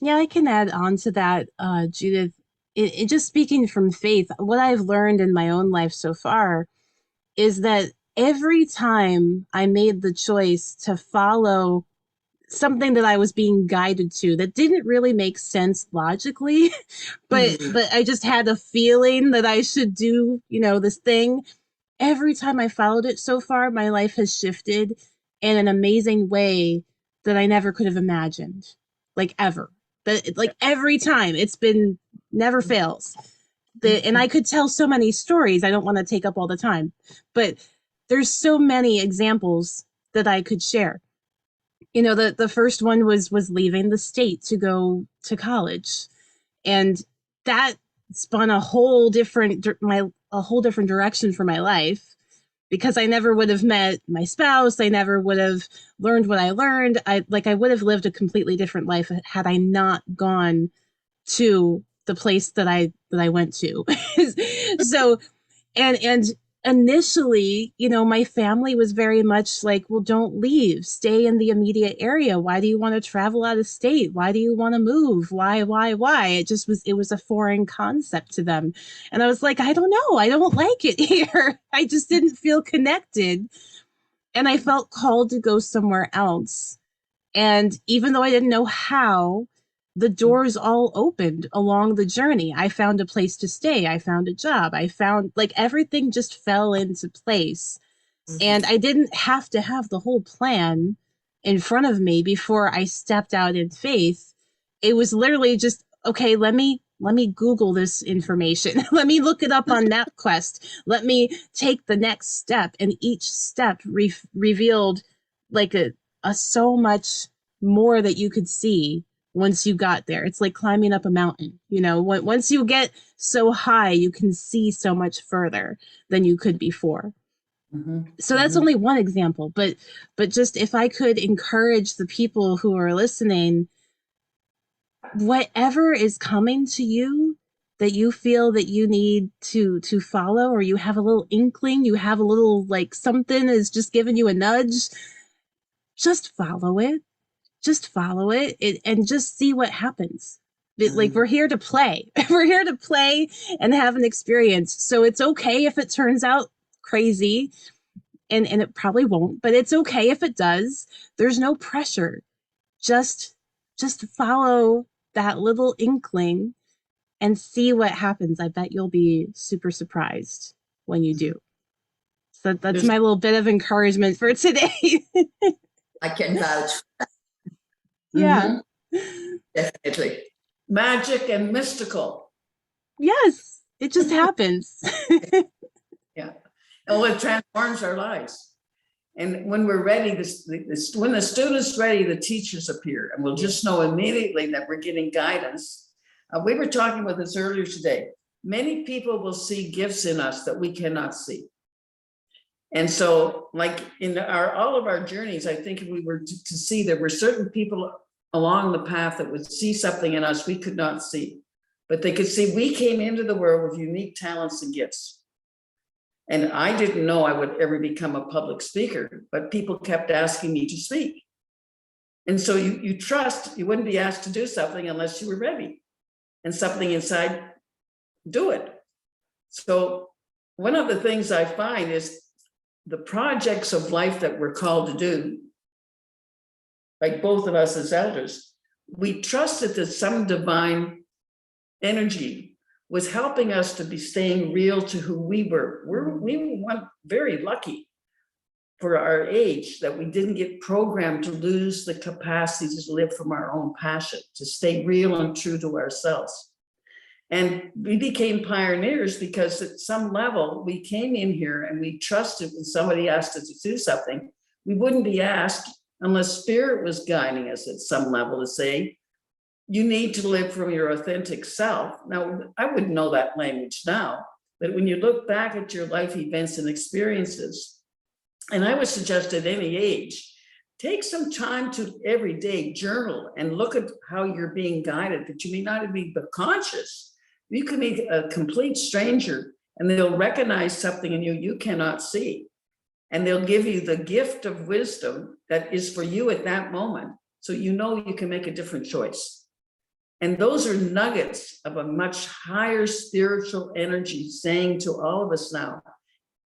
Yeah, I can add on to that, Judith. It just speaking from faith, what I've learned in my own life so far is that every time I made the choice to follow something that I was being guided to that didn't really make sense logically, but I just had a feeling that I should do, this thing. Every time I followed it so far, my life has shifted in an amazing way that I never could have imagined, like ever. But like every time, it's been never fails. And I could tell so many stories. I don't want to take up all the time, but there's so many examples that I could share. The first one was leaving the state to go to college, and that spun a whole different direction for my life, because I never would have met my spouse. I never would have learned what I learned. I would have lived a completely different life had I not gone to the place that I went to. So, and initially, my family was very much like, well, don't leave, stay in the immediate area. Why do you want to travel out of state? Why do you want to move? Why? It was a foreign concept to them. And I was like, I don't know. I don't like it here. I just didn't feel connected. And I felt called to go somewhere else. And even though I didn't know how, the doors all opened along the journey. I found a place to stay. I found a job. I found, like, everything just fell into place. And I didn't have to have the whole plan in front of me before I stepped out in faith. It was literally just, okay, let me Google this information. Let me look it up on MapQuest. Let me take the next step. And each step revealed like a so much more that you could see once you got there. It's like climbing up a mountain. Once you get so high, you can see so much further than you could before. So that's only one example, but just if I could encourage the people who are listening, whatever is coming to you that you feel that you need to follow, or you have a little inkling, you have a little, like, something is just giving you a nudge, just follow it. Just follow it and just see what happens. Like, we're here to play. We're here to play and have an experience. So it's okay if it turns out crazy, and it probably won't, but it's okay if it does. There's no pressure. Just follow that little inkling and see what happens. I bet you'll be super surprised when you do. So that's my little bit of encouragement for today. I can vouch. Yeah. Definitely. Magic and mystical. Yes, it just happens. Yeah. Oh, it transforms our lives. And when we're ready, when the student's ready, the teachers appear, and we'll just know immediately that we're getting guidance. We were talking with this earlier today. Many people will see gifts in us that we cannot see. And so, like, in all of our journeys, I think if we were to see, there were certain people along the path that would see something in us we could not see, but they could see we came into the world with unique talents and gifts. And I didn't know I would ever become a public speaker, but people kept asking me to speak. And so you trust you wouldn't be asked to do something unless you were ready, and something inside, do it. So one of the things I find is the projects of life that we're called to do, like both of us as elders, we trusted that some divine energy was helping us to be staying real to who we were. We were very lucky for our age that we didn't get programmed to lose the capacity to live from our own passion, to stay real and true to ourselves. And we became pioneers because at some level we came in here and we trusted when somebody asked us to do something, we wouldn't be asked unless spirit was guiding us at some level to say, you need to live from your authentic self. Now, I wouldn't know that language now, but when you look back at your life events and experiences, and I would suggest at any age, take some time to every day journal and look at how you're being guided, that you may not even be conscious. You can be a complete stranger and they'll recognize something in you you cannot see. And they'll give you the gift of wisdom that is for you at that moment. So you know you can make a different choice. And those are nuggets of a much higher spiritual energy saying to all of us now,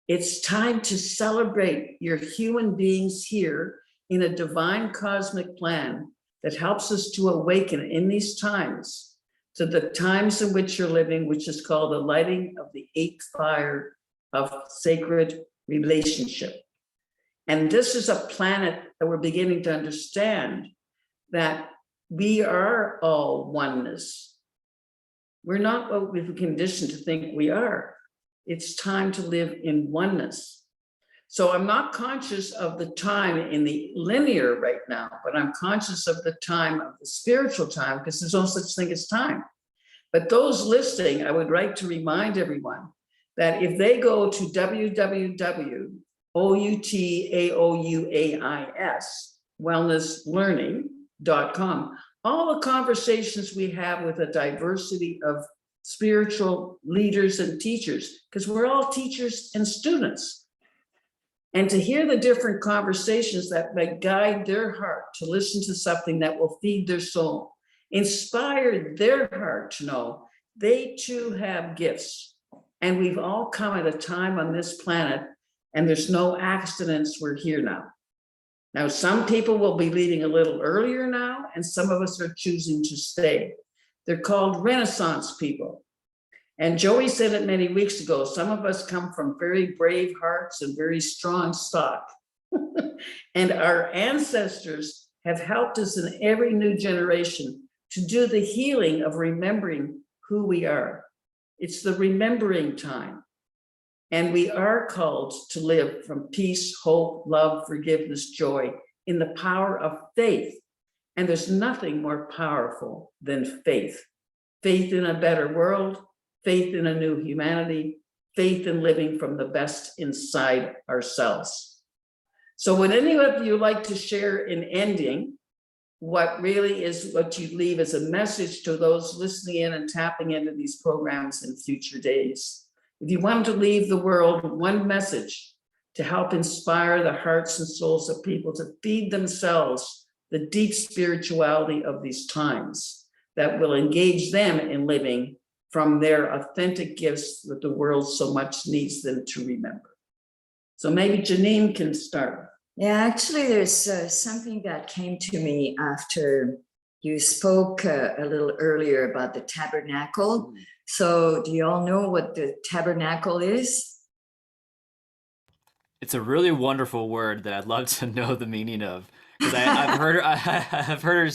it's time to celebrate your human beings here in a divine cosmic plan that helps us to awaken in these times to the times in which you're living, which is called the lighting of the eighth fire of sacred relationship. And this is a planet that we're beginning to understand that we are all oneness. We're not what we've conditioned to think we are. It's time to live in oneness. So I'm not conscious of the time in the linear right now, but I'm conscious of the time of the spiritual time, because there's no such thing as time. But those listening, I would like to remind everyone that if they go to www.wellnesslearning.com, all the conversations we have with a diversity of spiritual leaders and teachers, because we're all teachers and students. And to hear the different conversations that may guide their heart to listen to something that will feed their soul, inspire their heart to know they too have gifts. And we've all come at a time on this planet, and there's no accidents. We're here now. Now, some people will be leaving a little earlier now, and some of us are choosing to stay. They're called Renaissance people. And Joey said it many weeks ago, some of us come from very brave hearts and very strong stock. And our ancestors have helped us in every new generation to do the healing of remembering who we are. It's the remembering time. And we are called to live from peace, hope, love, forgiveness, joy, in the power of faith. And there's nothing more powerful than faith. Faith in a better world, faith in a new humanity, faith in living from the best inside ourselves. So would any of you like to share in ending what really is what you leave as a message to those listening in and tapping into these programs in future days? If you wanted to leave the world one message to help inspire the hearts and souls of people to feed themselves the deep spirituality of these times that will engage them in living from their authentic gifts that the world so much needs them to remember. So maybe Janine can start. Yeah, actually, there's something that came to me after you spoke a little earlier about the tabernacle. So do you all know what the tabernacle is? It's a really wonderful word that I'd love to know the meaning of, because I've heard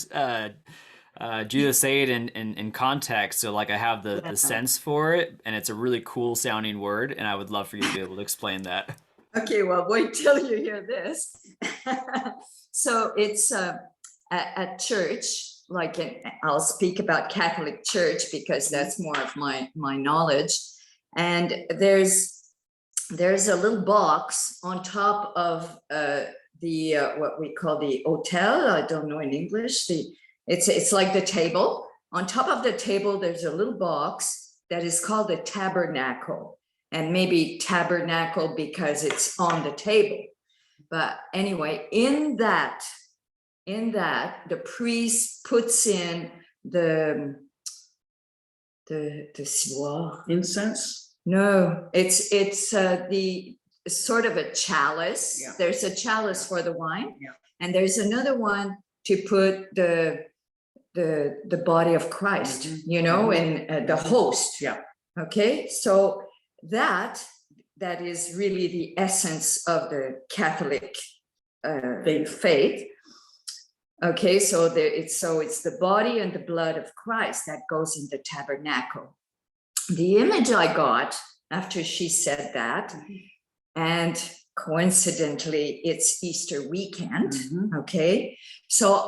Judith say it in context, so like I have the sense for it, and it's a really cool sounding word, and I would love for you to be able to explain that. Okay, well, wait till you hear this. So it's at church, I'll speak about Catholic Church because that's more of my knowledge. And there's a little box on top of the what we call the hotel. I don't know in English. It's like the table. On top of the table, there's a little box that is called the tabernacle. And maybe tabernacle because it's on the table. But anyway, in that, the priest puts in the Incense? No, it's the sort of a chalice. Yeah. There's a chalice for the wine, Yeah. and there's another one to put the body of Christ, you know, and the host. Yeah. Okay, so that is really the essence of the Catholic faith. Okay, so it's the body and the blood of Christ that goes in the tabernacle. The image I got after she said that, and coincidentally, it's Easter weekend. Okay, so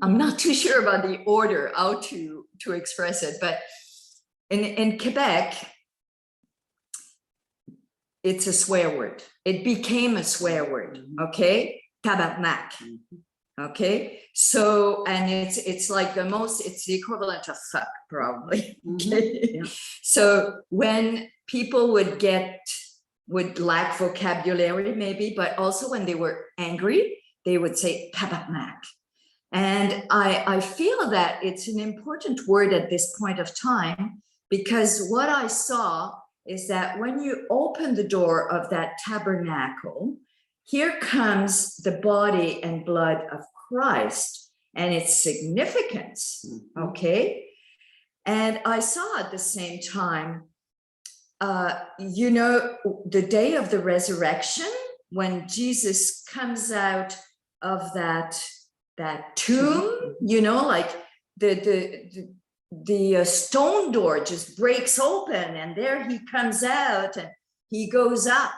I'm not too sure about the order, how to express it, but in Quebec, it's a swear word. It became a swear word, okay? Tabarnak, okay? So, and it's like it's the equivalent of fuck, probably, okay? Yeah. So when people would lack vocabulary maybe, but also when they were angry, they would say tabarnak. And I feel that it's an important word at this point of time, because what I saw is that when you open the door of that tabernacle, here comes the body and blood of Christ and its significance, okay? And I saw at the same time, you know, the day of the resurrection, when Jesus comes out of that tomb, you know, like the stone door just breaks open and there he comes out and he goes up,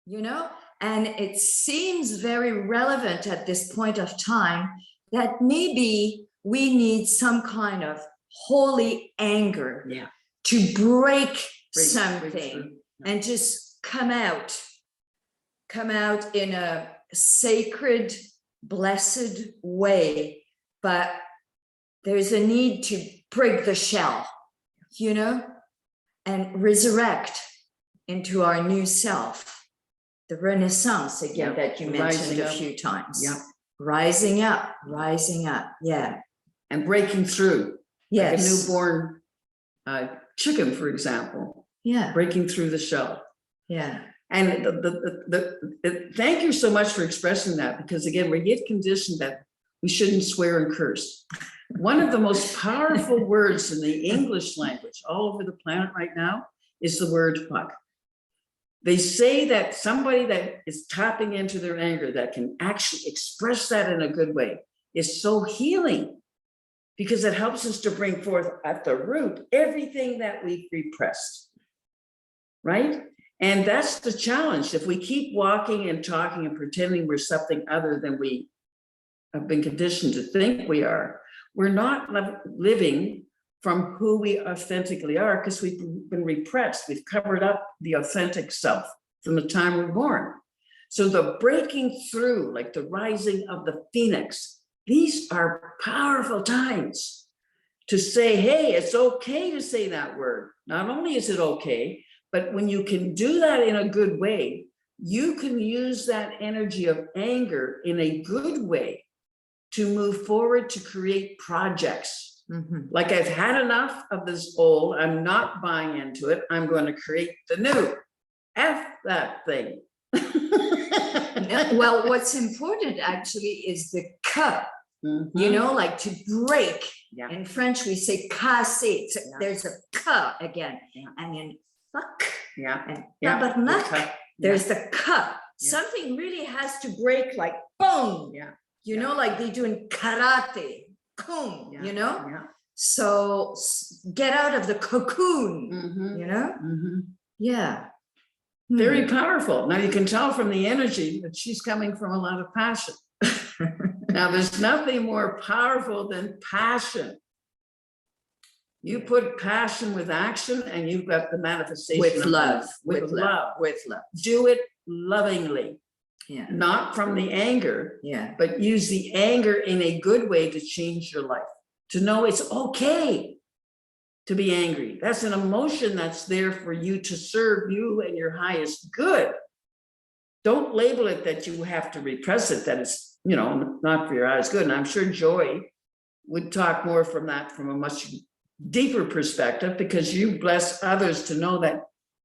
you know, and it seems very relevant at this point of time that maybe we need some kind of holy anger Yeah. to break Break something through. and just come out in a sacred, blessed way. But there's a need to break the shell, you know, and resurrect into our new self. The renaissance again, Yep. that you mentioned Rising a up. few times. Yep. Rising up. Yeah. And breaking through. Yes. Like a newborn chicken, for example, Yeah. breaking through the shell. Yeah. And thank you so much for expressing that, because again, we get conditioned that we shouldn't swear and curse. One of the most powerful words in the English language all over the planet right now is the word fuck. They say that somebody that is tapping into their anger, that can actually express that in a good way, is so healing, because it helps us to bring forth at the root everything that we've repressed, right? And that's the challenge. If we keep walking and talking and pretending we're something other than we have been conditioned to think we are, we're not living from who we authentically are, because we've been repressed. We've covered up the authentic self from the time we're born. So the breaking through, like the rising of the phoenix, these are powerful times to say, hey, it's okay to say that word. Not only is it okay, but when you can do that in a good way, you can use that energy of anger in a good way to move forward, to create projects. Mhm. Like, I've had enough of this old, I'm not buying into it, I'm going to create the new. F that thing. Well, what's important actually is the cup, Mhm. you know, like to break. Yeah. In French, we say casser. Yeah. There's a ka again. Yeah. And in fuck Yeah. and Yeah. tabarnak, Okay. there's the cup. Yeah. Something really has to break, like boom. Yeah. You Yeah. know, like they do in karate. Boom, Yeah. you know? Yeah. So get out of the cocoon, Mhm. you know? Mhm. Yeah. Very powerful. Now you can tell from the energy that she's coming from a lot of passion. Now there's nothing more powerful than passion. You put passion with action and you've got the manifestation With of love, that. With love. with love. Do it lovingly, Yeah, not from the anger, yeah, but use the anger in a good way to change your life. To know it's okay to be angry. That's an emotion that's there for you to serve you and your highest good. Don't label it that you have to repress it, that it's, you know, not for your highest good. And I'm sure Joy would talk more from that, from a much deeper perspective, because you bless others to know that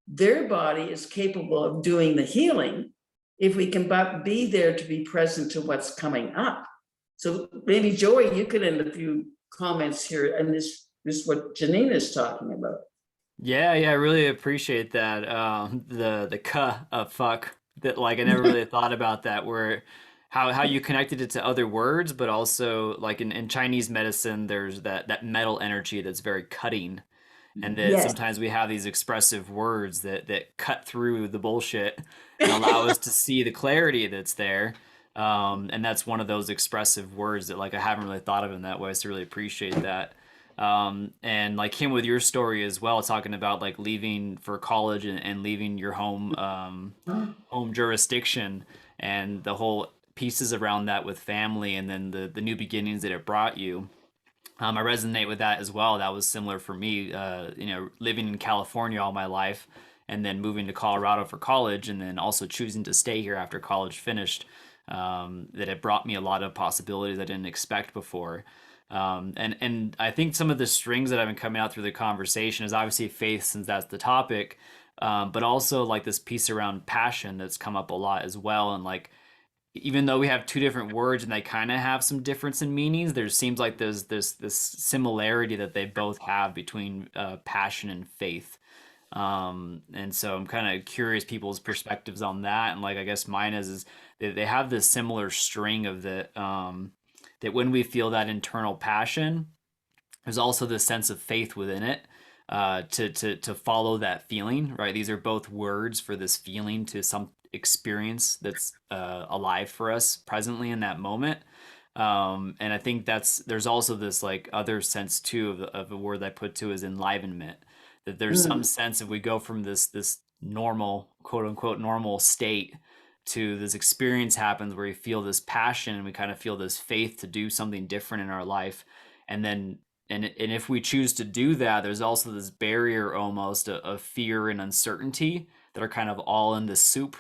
their body is capable of doing the healing if we can but be there to be present to what's coming up. So maybe Joy, you could end a few comments here, and this is what Janine is talking about. Yeah, I really appreciate that. The ka of fuck, that like I never really thought about that, where how you connected it to other words, but also like in Chinese medicine, there's that metal energy that's very cutting. And that yes. sometimes we have these expressive words that cut through the bullshit and allow us to see the clarity that's there. And that's one of those expressive words that like I haven't really thought of in that way. So I really appreciate that. And like Kim, with your story as well, talking about like leaving for college and leaving your home home jurisdiction and the whole pieces around that with family, and then the new beginnings that it brought you. I resonate with that as well. That was similar for me, you know, living in California all my life and then moving to Colorado for college, and then also choosing to stay here after college finished. That it brought me a lot of possibilities I didn't expect before. And I think some of the strings that have been coming out through the conversation is obviously faith, since that's the topic, but also like this piece around passion that's come up a lot as well. And like, even though we have two different words and they kind of have some difference in meanings, there seems like there's this similarity that they both have between passion and faith. And so I'm kind of curious people's perspectives on that. And like, I guess mine is they have this similar string of that when we feel that internal passion, there's also this sense of faith within it, to follow that feeling, right? These are both words for this feeling, to some experience that's alive for us presently in that moment. And I think there's also this like other sense too of a word that I put to is enlivenment, that there's some sense if we go from this normal, quote unquote, normal state to this experience happens where we feel this passion and we kind of feel this faith to do something different in our life. And then, and if we choose to do that, there's also this barrier almost of fear and uncertainty that are kind of all in the soup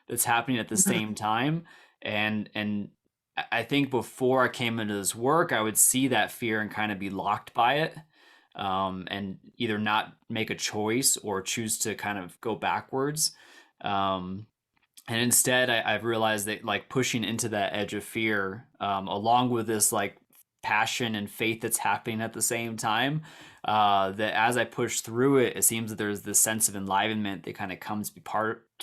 that's happening at the same time. And I think before I came into this work, I would see that fear and kind of be locked by it, and either not make a choice or choose to kind of go backwards. And instead, I've realized that like pushing into that edge of fear, along with this like passion and faith that's happening at the same time, that as I push through it, it seems that there's this sense of enlivenment that kind of comes to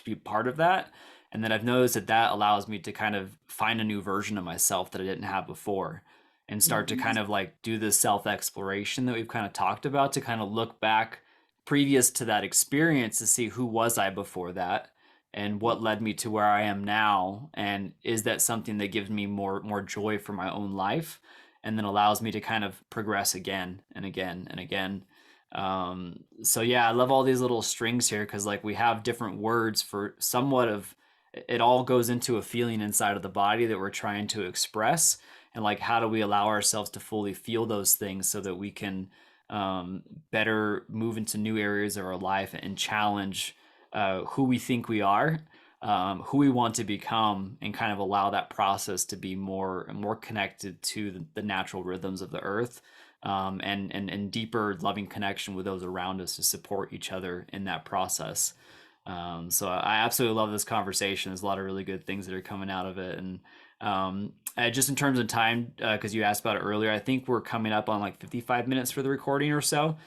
be part of that. And then I've noticed that allows me to kind of find a new version of myself that I didn't have before, and start to kind of like do this self exploration that we've kind of talked about, to kind of look back previous to that experience to see who was I before that and what led me to where I am now, and is that something that gives me more joy for my own life, and then allows me to kind of progress again and again and again. So yeah, I love all these little strings here, because like we have different words for somewhat of it, all goes into a feeling inside of the body that we're trying to express, and like how do we allow ourselves to fully feel those things so that we can better move into new areas of our life and challenge who we think we are, who we want to become, and kind of allow that process to be more connected to the natural rhythms of the earth, and deeper loving connection with those around us to support each other in that process. So I absolutely love this conversation. There's a lot of really good things that are coming out of it. And just in terms of time, because you asked about it earlier, I think we're coming up on like 55 minutes for the recording or so.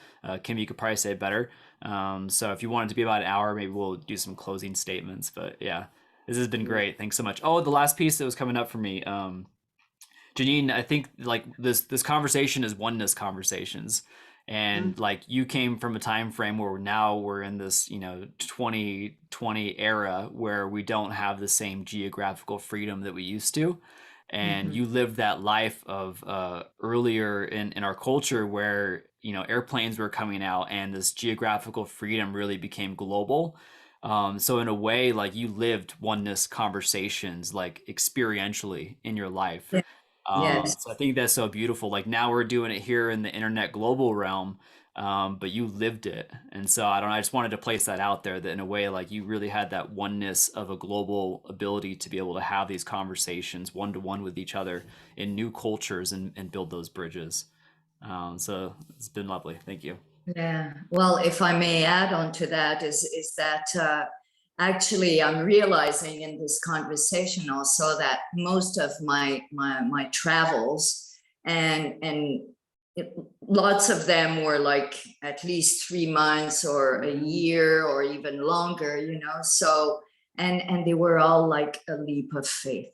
Kim, you could probably say it better. So if you want it to be about an hour, maybe we'll do some closing statements. But yeah, this has been great. Thanks so much. Oh, the last piece that was coming up for me, Janine, I think like this conversation is oneness conversations. And like you came from a time frame where now we're in this 2020 era where we don't have the same geographical freedom that we used to, and you lived that life of earlier in our culture where airplanes were coming out and this geographical freedom really became global. So in a way, like you lived oneness conversations like experientially in your life. Yes. So I think that's so beautiful. Like now we're doing it here in the internet global realm, but you lived it. And so I just wanted to place that out there, that in a way, like you really had that oneness of a global ability to be able to have these conversations one-to-one with each other in new cultures and build those bridges. So it's been lovely. Thank you. Yeah. Well, if I may add on to that, is that actually I'm realizing in this conversation also that most of my travels and lots of them were like at least 3 months or a year or even longer, so and they were all like a leap of faith.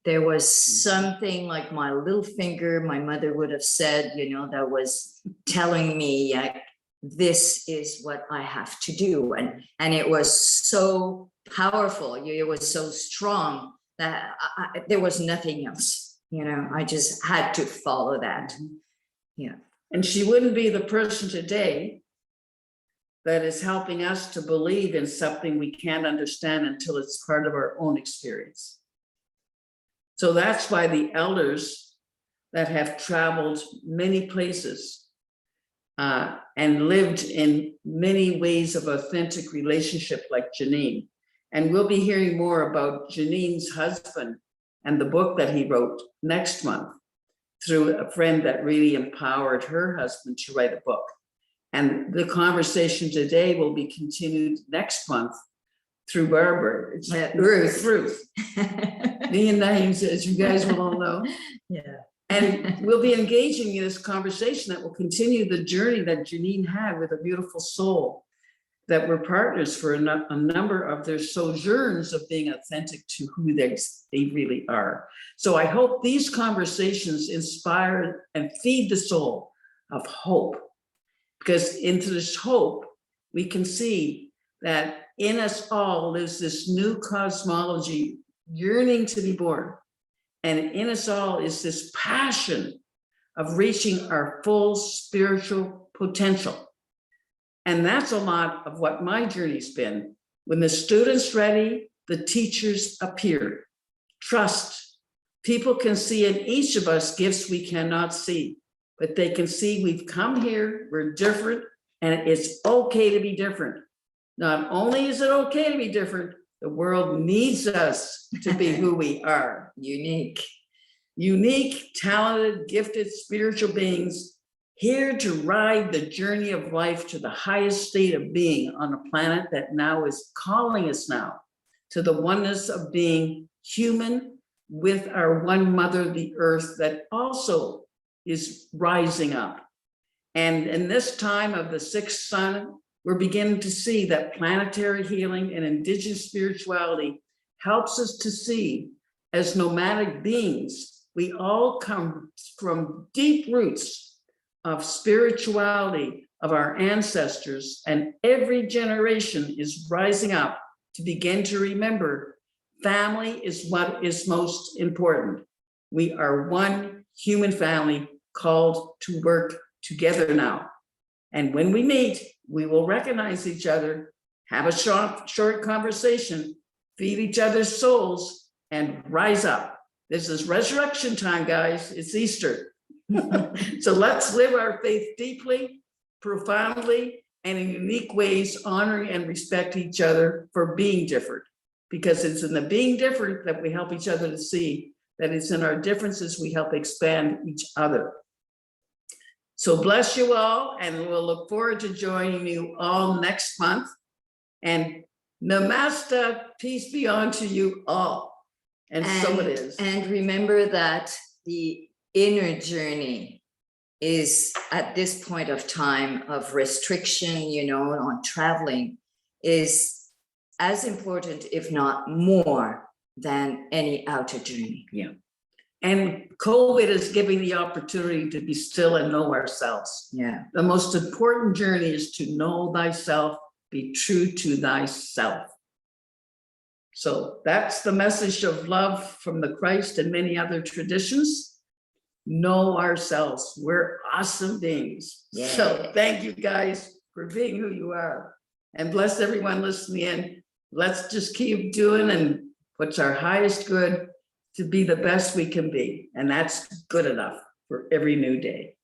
There was something like my little finger, my mother would have said, that was telling me this is what I have to do. And it was so powerful. It was so strong that there was nothing else, I just had to follow that. Yeah. And she wouldn't be the person today that is helping us to believe in something we can't understand until it's part of our own experience. So that's why the elders that have traveled many places and lived in many ways of authentic relationship, like Janine. And we'll be hearing more about Janine's husband and the book that he wrote next month through a friend that really empowered her husband to write a book. And the conversation today will be continued next month through Barbara. It's Ruth. Me and names, as you guys will all know. Yeah. And we'll be engaging in this conversation that will continue the journey that Janine had with a beautiful soul, that we're partners for a number of their sojourns of being authentic to who they really are. So I hope these conversations inspire and feed the soul of hope, because into this hope, we can see that in us all lives this new cosmology yearning to be born. And in us all is this passion of reaching our full spiritual potential. And that's a lot of what my journey's been. When the student's ready, the teachers appear. Trust. People can see in each of us gifts we cannot see, but they can see we've come here, we're different, and it's okay to be different. Not only is it okay to be different, the world needs us to be who we are. Unique. Unique, talented, gifted spiritual beings here to ride the journey of life to the highest state of being on a planet that now is calling us now to the oneness of being human with our one mother, the earth, that also is rising up. And in this time of the sixth sun, we're beginning to see that planetary healing and indigenous spirituality helps us to see, as nomadic beings, we all come from deep roots of spirituality of our ancestors, and every generation is rising up to begin to remember family is what is most important. We are one human family called to work together now. And when we meet, we will recognize each other, have a short conversation, feed each other's souls, and rise up. This is resurrection time, guys. It's Easter. So let's live our faith deeply, profoundly, and in unique ways, honoring and respect each other for being different. Because it's in the being different that we help each other to see that it's in our differences we help expand each other. So bless you all, and we'll look forward to joining you all next month. And namaste, peace be unto you all. And so it is. And remember that the inner journey is at this point of time of restriction, on traveling, is as important, if not more, than any outer journey. Yeah. And COVID is giving the opportunity to be still and know ourselves. Yeah. The most important journey is to know thyself, be true to thyself. So that's the message of love from the Christ and many other traditions. Know ourselves. We're awesome beings. Yeah. So thank you guys for being who you are. And bless everyone listening in. Let's just keep doing and what's our highest good to be the best we can be. And that's good enough for every new day.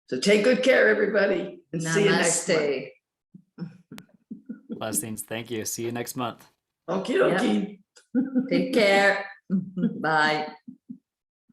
So take good care, everybody. And see you next month. Namaste. Blessings. Thank you. See you next month. Okie dokie. Take care. Bye.